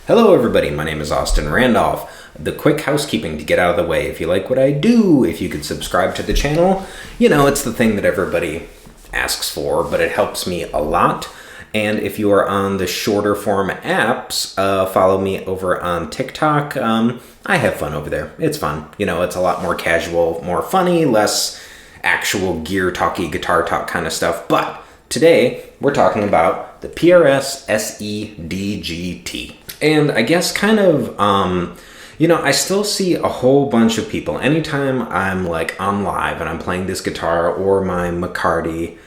Hello everybody, my name is Austin Randolph. The quick housekeeping to get out of the way. If you like what I do, if you could subscribe to the channel, it's the thing that everybody asks for, but it helps me a lot. And if you are on the shorter form apps, follow me over on TikTok. I have fun over there. It's fun. It's a lot more casual, more funny, less actual gear talky, guitar talk kind of stuff. But today we're talking about the PRS SE DGT. And I guess I still see a whole bunch of people, anytime I'm on live and I'm playing this guitar or my McCarty,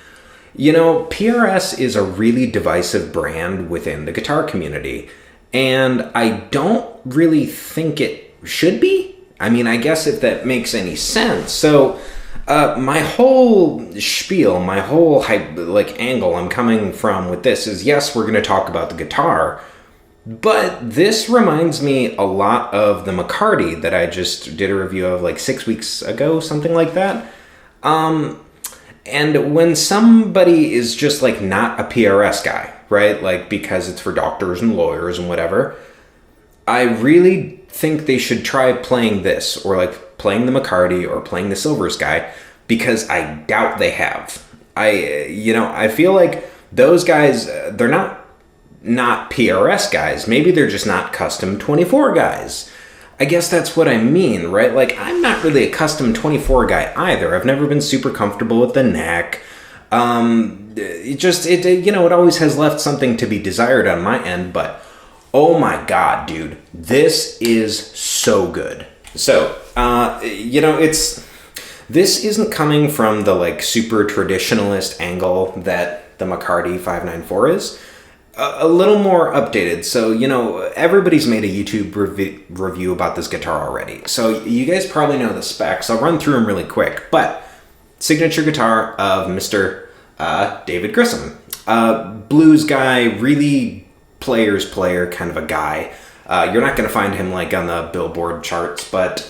PRS is a really divisive brand within the guitar community. And I don't really think it should be. I guess if that makes any sense. So my whole spiel, my whole angle I'm coming from with this is, yes, we're going to talk about the guitar. But this reminds me a lot of the McCarty that I just did a review of 6 weeks ago, something like that. And when somebody is just not a PRS guy, right? Because it's for doctors and lawyers and whatever, I really think they should try playing this or playing the McCarty or playing the Silvers guy, because I doubt they have. I feel like those guys, they're not PRS guys. Maybe they're just not custom 24 guys. I guess that's what I mean, right? I'm not really a custom 24 guy either. I've never been super comfortable with the neck. It always has left something to be desired on my end, but oh my God, dude, this is so good. So, this isn't coming from the super traditionalist angle that the McCarty 594 is. A little more updated. So, everybody's made a YouTube review about this guitar already. So you guys probably know the specs. I'll run through them really quick. But signature guitar of Mr. David Grissom. Blues guy, really player's player kind of a guy. You're not going to find him on the Billboard charts, but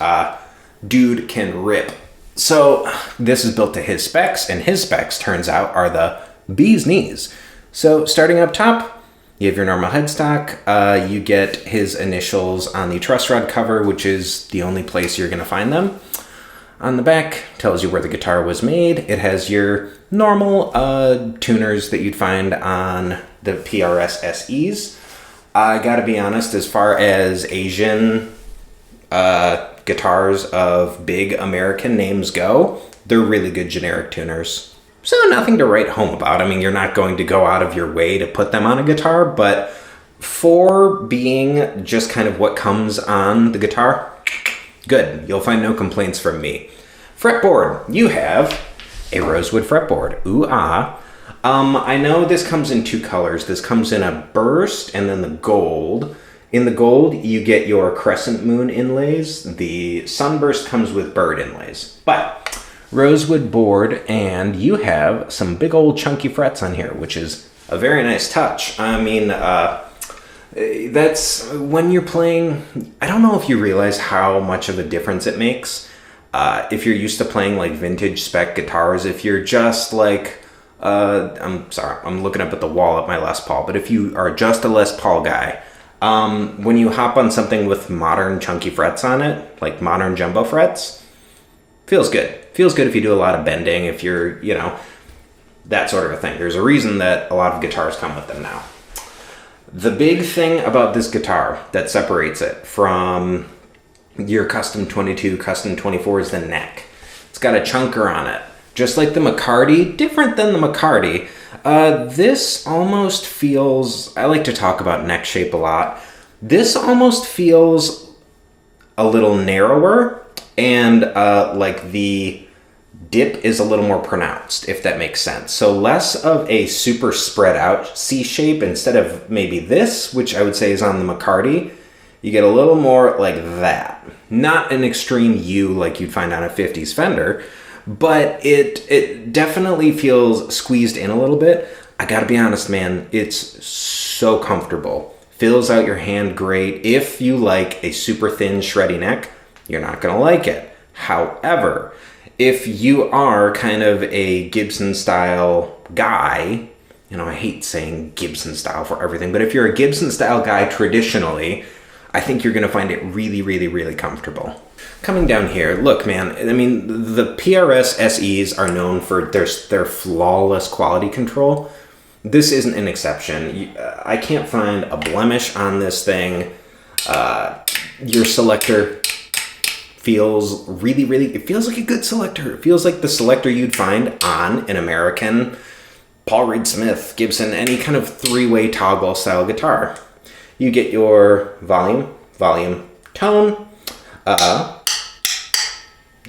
dude can rip. So this is built to his specs, and his specs, turns out, are the bee's knees. So starting up top, you have your normal headstock. You get his initials on the truss rod cover, which is the only place you're going to find them. On the back, tells you where the guitar was made. It has your normal tuners that you'd find on the PRS SEs. I gotta be honest, as far as Asian guitars of big American names go, they're really good generic tuners. So nothing to write home about. You're not going to go out of your way to put them on a guitar, but for being just kind of what comes on the guitar, good. You'll find no complaints from me. Fretboard. You have a rosewood fretboard. Ooh, ah. I know this comes in two colors. This comes in a burst and then the gold. In the gold, you get your crescent moon inlays. The sunburst comes with bird inlays. But rosewood board, and you have some big old chunky frets on here, which is a very nice touch. That's when you're playing, I don't know if you realize how much of a difference it makes. If you're used to playing vintage spec guitars, if you're just I'm sorry, I'm looking up at the wall at my Les Paul, but if you are just a Les Paul guy, when you hop on something with modern chunky frets on it, like modern jumbo frets, feels good. Feels good if you do a lot of bending, if you're, that sort of a thing. There's a reason that a lot of guitars come with them now. The big thing about this guitar that separates it from your custom 22, custom 24 is the neck. It's got a chunker on it. Just like the McCarty, different than the McCarty. This almost feels, I like to talk about neck shape a lot. This almost feels a little narrower, and the dip is a little more pronounced, if that makes sense. So less of a super spread out C shape instead of maybe this, which I would say is on the McCarty. You get a little more like that. Not an extreme U like you'd find on a 50s Fender, but it definitely feels squeezed in a little bit. I gotta be honest, man, it's so comfortable. Fills out your hand great. If you like a super thin, shreddy neck, you're not gonna like it. However, if you are kind of a Gibson style guy I hate saying Gibson style for everything, but if you're a Gibson style guy traditionally, I think you're going to find it really, really, really comfortable. Coming down here, look, man, I mean, the PRS SEs are known for their flawless quality control. This isn't an exception. I can't find a blemish on this thing. Your selector feels really, really, it feels like a good selector. It feels like the selector you'd find on an American Paul Reed Smith, Gibson, any kind of three-way toggle style guitar. You get your volume, tone.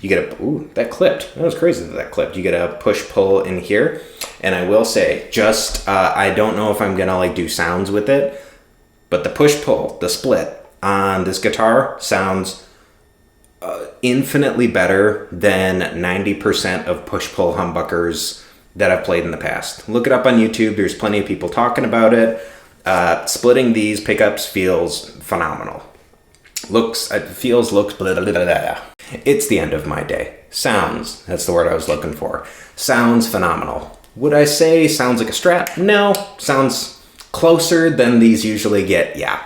You get ooh, that clipped. That was crazy that clipped. You get a push-pull in here. And I will say, I don't know if I'm gonna like do sounds with it, but the push-pull, the split on this guitar sounds infinitely better than 90% of push-pull humbuckers that I've played in the past. Look it up on YouTube. There's plenty of people talking about it. Splitting these pickups feels phenomenal. Looks, blah, blah, blah, blah. It's the end of my day. Sounds, that's the word I was looking for. Sounds phenomenal. Would I say sounds like a Strat? No. Sounds closer than these usually get, yeah.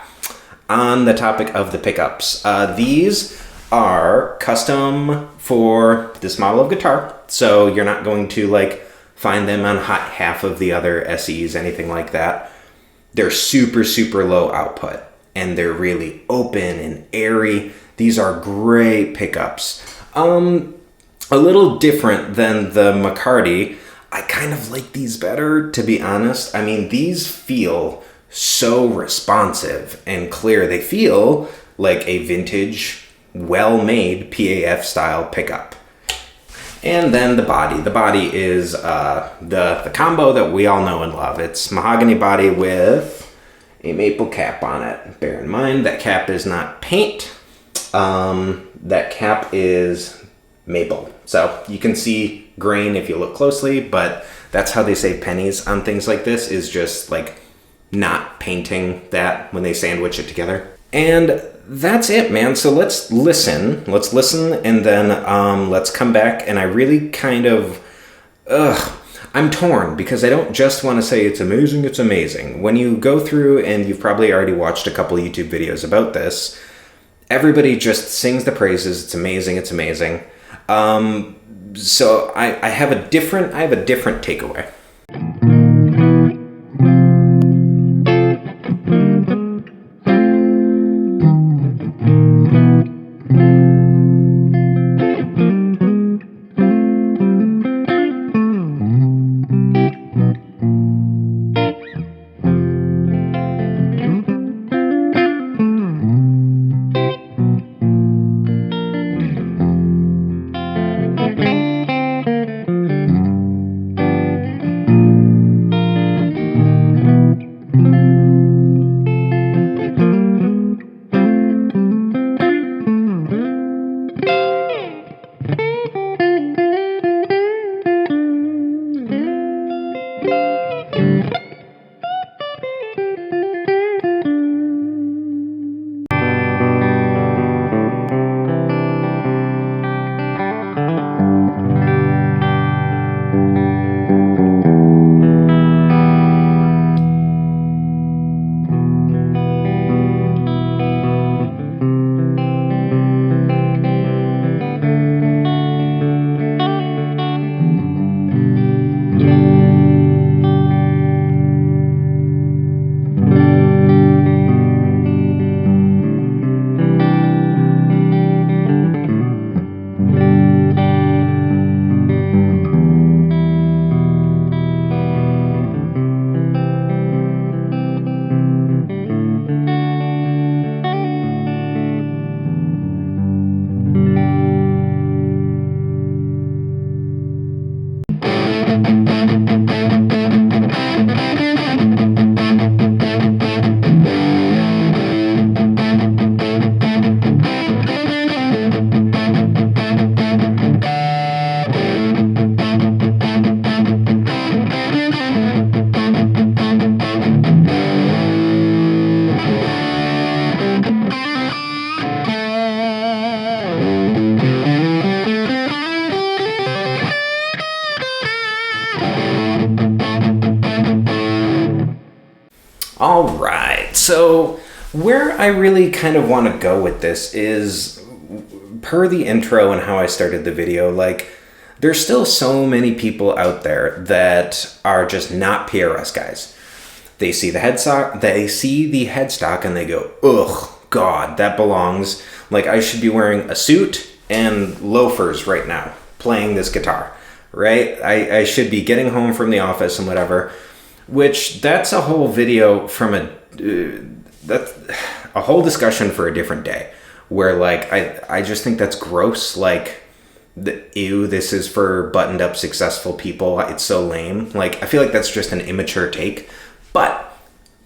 On the topic of the pickups, these are custom for this model of guitar. So you're not going to like find them on half of the other SEs, anything like that. They're super, super low output and they're really open and airy. These are great pickups. A little different than the McCarty. I kind of like these better, to be honest. I mean, these feel so responsive and clear. They feel like a vintage, well-made PAF style pickup. And then the body. The body is the combo that we all know and love. It's mahogany body with a maple cap on it. Bear in mind that cap is not paint. That cap is maple. So you can see grain if you look closely, but that's how they save pennies on things like this, is just like not painting that when they sandwich it together. And that's it, man. So let's listen, and then let's come back. And I really kind of, I'm torn because I don't just want to say it's amazing. When you go through, and you've probably already watched a couple YouTube videos about this, everybody just sings the praises. It's amazing. So I have a different takeaway. All right. So where I really kind of want to go with this is, per the intro and how I started the video, like, there's still so many people out there that are just not PRS guys. They see the headstock and they go, ugh, God, that belongs. Like, I should be wearing a suit and loafers right now, playing this guitar, right? I should be getting home from the office and whatever, which that's a whole video from that's a whole discussion for a different day, where like, I just think that's gross. Like, ew, this is for buttoned up successful people. It's so lame. Like, I feel like that's just an immature take, but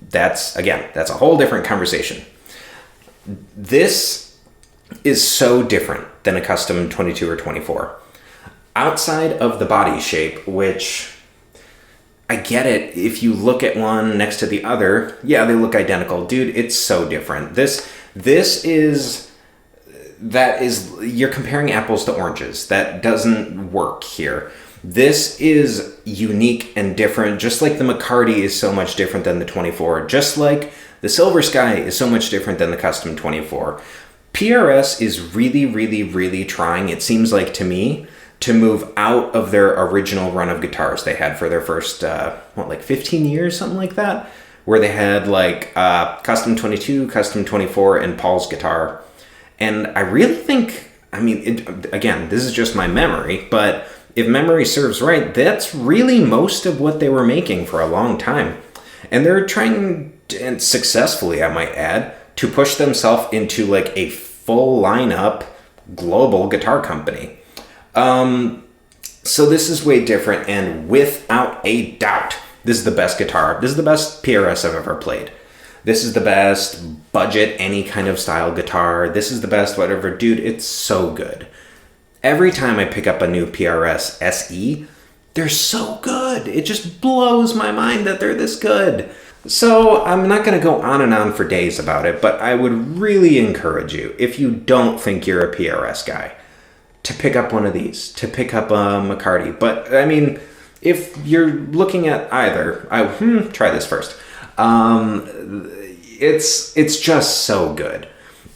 that's a whole different conversation. This is so different than a custom 22 or 24. Outside of the body shape, which I get it. If you look at one next to the other, yeah, they look identical. Dude, it's so different. You're comparing apples to oranges. That doesn't work here. This is unique and different, just like the McCarty is so much different than the 24, just like the Silver Sky is so much different than the custom 24. PRS is really, really, really trying, it seems like to me, to move out of their original run of guitars they had for their first, 15 years, something like that, where they had like custom 22, custom 24, and Paul's guitar. And I really think, again, this is just my memory, but if memory serves right, that's really most of what they were making for a long time. And they're trying, and successfully I might add, to push themselves into like a full lineup global guitar company. So this is way different, and without a doubt, this is the best guitar. This is the best PRS I've ever played. This is the best budget, any kind of style guitar. This is the best whatever. Dude, it's so good. Every time I pick up a new PRS SE, they're so good. It just blows my mind that they're this good. So I'm not going to go on and on for days about it, but I would really encourage you, if you don't think you're a PRS guy, to pick up one of these, to pick up a McCarty. But I mean, if you're looking at either, try this first. It's just so good.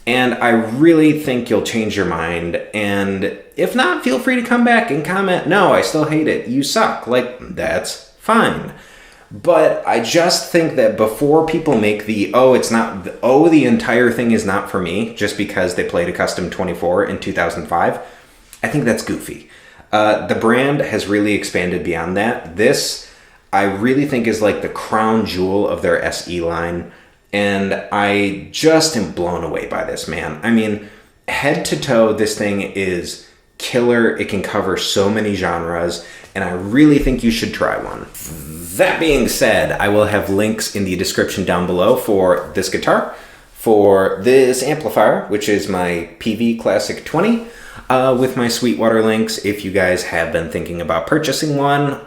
And I really think you'll change your mind. And if not, feel free to come back and comment, no, I still hate it. You suck. Like, that's fine. But I just think that before people make the entire thing is not for me just because they played a custom 24 in 2005, I think that's goofy. The brand has really expanded beyond that. This, I really think, is like the crown jewel of their SE line. And I just am blown away by this, man. I mean, head to toe, this thing is killer. It can cover so many genres, and I really think you should try one. That being said, I will have links in the description down below for this guitar, for this amplifier, which is my PV Classic 20, with my Sweetwater links. If you guys have been thinking about purchasing one,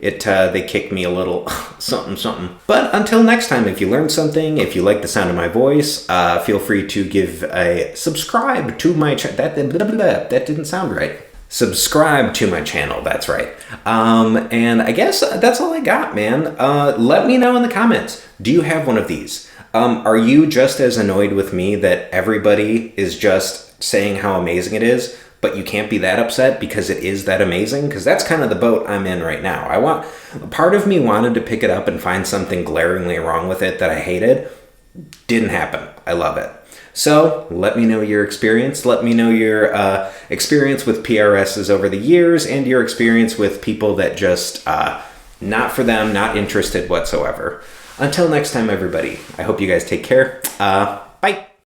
they kicked me a little something. But until next time, if you learned something, if you like the sound of my voice, feel free to give a subscribe to my channel. That didn't sound right. Subscribe to my channel, that's right. And I guess that's all I got, man. Let me know in the comments. Do you have one of these? Are you just as annoyed with me that everybody is just saying how amazing it is, but you can't be that upset because it is that amazing? Because that's kind of the boat I'm in right now. Part of me wanted to pick it up and find something glaringly wrong with it that I hated. Didn't happen. I love it. So let me know your experience. Let me know your experience with PRSs over the years and your experience with people that just not for them, not interested whatsoever. Until next time, everybody, I hope you guys take care.